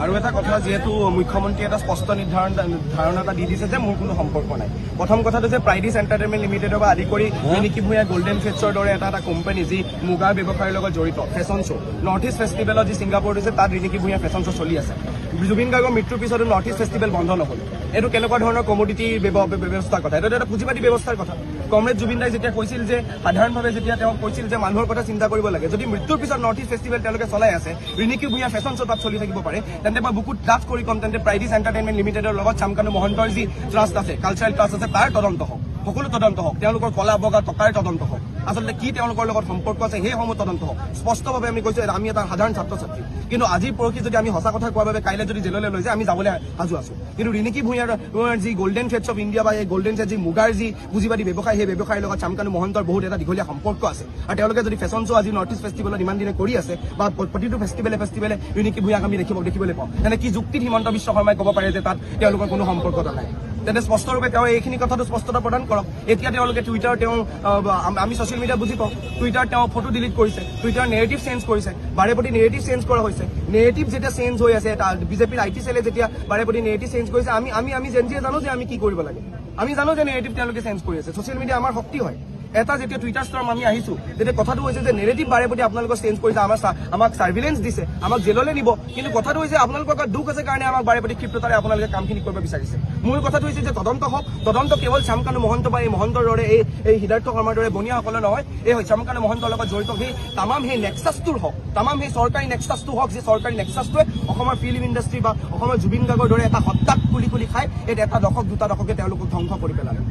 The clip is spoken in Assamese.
আৰু এটা কথা, যিহেতু মুখ্যমন্ত্ৰীয়ে এটা স্পষ্ট ধাৰণা এটা দি দিছে যে মোৰ কোনো সম্পৰ্ক নাই। প্ৰথম কথাটো যে প্ৰাইডিছ এণ্টাৰটেইনমেণ্ট লিমিটেডৰ পৰা আদি কৰি ৰিনিকি ভূঞা গল্ডেন ফেটছৰ দৰে এটা কোম্পানী যি মুগাৰ ব্যৱসায়ৰ লগত জড়িত ফেশ্বন শ্ব' নৰ্থ ইষ্ট ফেষ্টিভেলত যি ছিংগাপুৰত হৈছে তাত ৰিনিকি ভূঞা ফেশ্বন শ্ব' চলি আছে। জুবিন গাৰ্গৰ মৃত্যুৰ পিছতো নৰ্থ ইষ্ট ফেষ্টিভেল বন্ধ নহ'ল। এইটো কেনেকুৱা ধৰণৰ কমোডিটি ব্যৱস্থাৰ কথা, এইটো এটা পুঁজিবাদী ব্যৱস্থাৰ কথা। কমৰেড জুবিন দাই যেতিয়া কৈছিল যে সাধাৰণভাৱে যেতিয়া তেওঁ কৈছিল যে মানুহৰ কথা চিন্তা কৰিব লাগে, যদি মৃত্যুৰ পিছত নৰ্থ ইষ্ট ফেষ্টিভেল তেওঁলোকে চলাই আছে, ৰিনিকি ভূঞা ফেশ্বন শ্ব' তাত চলি থাকিব পাৰে, তেন্তে মই বুকুত ডাঠ কৰি ক'ম, তেন্তে প্ৰাইডিছ এণ্টাৰটেইনমেণ্ট লিমিটেডৰ লগত চামকানু মহন্তৰ যি ট্ৰাষ্ট আছে, কালচাৰেল ট্ৰাষ্ট আছে, তাৰ তদন্ত হওক, সকলো তদন্ত হওক, তেওঁলোকৰ কলা বগা টকাৰ তদন্ত হওক, আচলতে কি তেওঁলোকৰ লগত সম্পৰ্ক আছে সেইসমূহ তদন্ত হওক। স্পষ্টভাৱে আমি কৈছোঁ আমি এটা সাধাৰণ ছাত্ৰ ছাত্ৰী, কিন্তু আজি পৰহি যদি আমি সঁচা কথা কোৱাৰ বাবে কাইলৈ যদি জেললৈ লৈ যায় আমি যাবলৈ সাজু আছোঁ। কিন্তু ৰিনিকি ভূঞাৰ যি গল্ডেন থ্ৰেডছ অফ ইণ্ডিয়া বা এই গল্ডেন থ্ৰেড যি মুগাৰ যি পুঁজিবাদী ব্যৱসায়, সেই ব্যৱসায়ৰ লগত চামকানু মহন্তৰ বহুত এটা দীঘলীয়া সম্পৰ্ক আছে। আৰু তেওঁলোকে যদি ফেশ্বন শ্ব' আজি নৰ্থ ইষ্ট ফেষ্টিভেলত ইমান দিনে কৰি আছে বা প্ৰতিটো ফেষ্টিভেলে ৰিনিকি ভূঞাক আমি দেখিবলৈ পাওঁ, তেনে কি যুক্তিত হিমন্ত বিশ্ব শৰ্মাই ক'ব পাৰে যে তাত তেওঁলোকৰ কোনো সম্পৰ্কতা নাই? তেন্তে স্পষ্টৰূপে তেওঁ এইখিনি কথাটো স্পষ্টতা প্ৰদান কৰক। এতিয়া তেওঁলোকে টুইটাৰ আমি ছ'চিয়েল মিডিয়া বুজি পাওঁ, টুইটাৰ তেওঁ ফটো ডিলিট কৰিছে, টুইটাৰ নেৰেটিভ চেঞ্জ কৰিছে, বাৰে প্ৰতি নেৰেটিভ চেঞ্জ কৰা হৈছে। নেৰেটিভ যেতিয়া চেঞ্জ হৈ আছে, বিজেপিৰ IT চেলে যেতিয়া বাৰে প্ৰতি নেৰেটিভ চেঞ্জ কৰিছে, আমি যেনজিয়ে জানো যে আমি কি কৰিব লাগে, আমি জানো যে নেৰেটিভ তেওঁলোকে চেঞ্জ কৰি আছে। ছ'চিয়েল মিডিয়া আমাৰ শক্তি হয়। এটা যেতিয়া টুইটাৰ ষ্টৰ্ম আমি আহিছোঁ, তেতিয়া কথাটো হৈছে যে নেৰেটিভ বাৰে প্ৰতি আপোনালোকক চেঞ্জ কৰিছে, আমাক ছাৰ্ভিলেঞ্চ দিছে, আমাক জেললৈ নিব, কিন্তু কথাটো হৈছে আপোনালোকৰ দুখ আছে কাৰণে আমাক বাৰে প্ৰতি ক্ষিপ্ৰতাৰে আপোনালোকে কামখিনি কৰিব বিচাৰিছে। মূল কথাটো হৈছে যে তদন্ত হওক, তদন্ত কেৱল চামকানু মহন্ত বা এই মহন্তৰ দৰে এই সিদ্ধাৰ্থ শৰ্মাৰ দৰে বনিয়াসকলে নহয়, এই চামকানু মহন্তৰ লগত জড়িত সেই তামাম সেই নেক্সাছটোৰ হওক, তামাম সেই চৰকাৰী নেক্সাছটো হওক, যে চৰকাৰী নেক্সাছটোৱে অসমৰ ফিল্ম ইণ্ডাষ্ট্ৰী বা অসমৰ জুবিন গাৰ্গৰ দৰে এটা সত্তাক খুলি খাই এটা দশক দুটা দশকে তেওঁলোকক ধ্বংস কৰি পেলালে।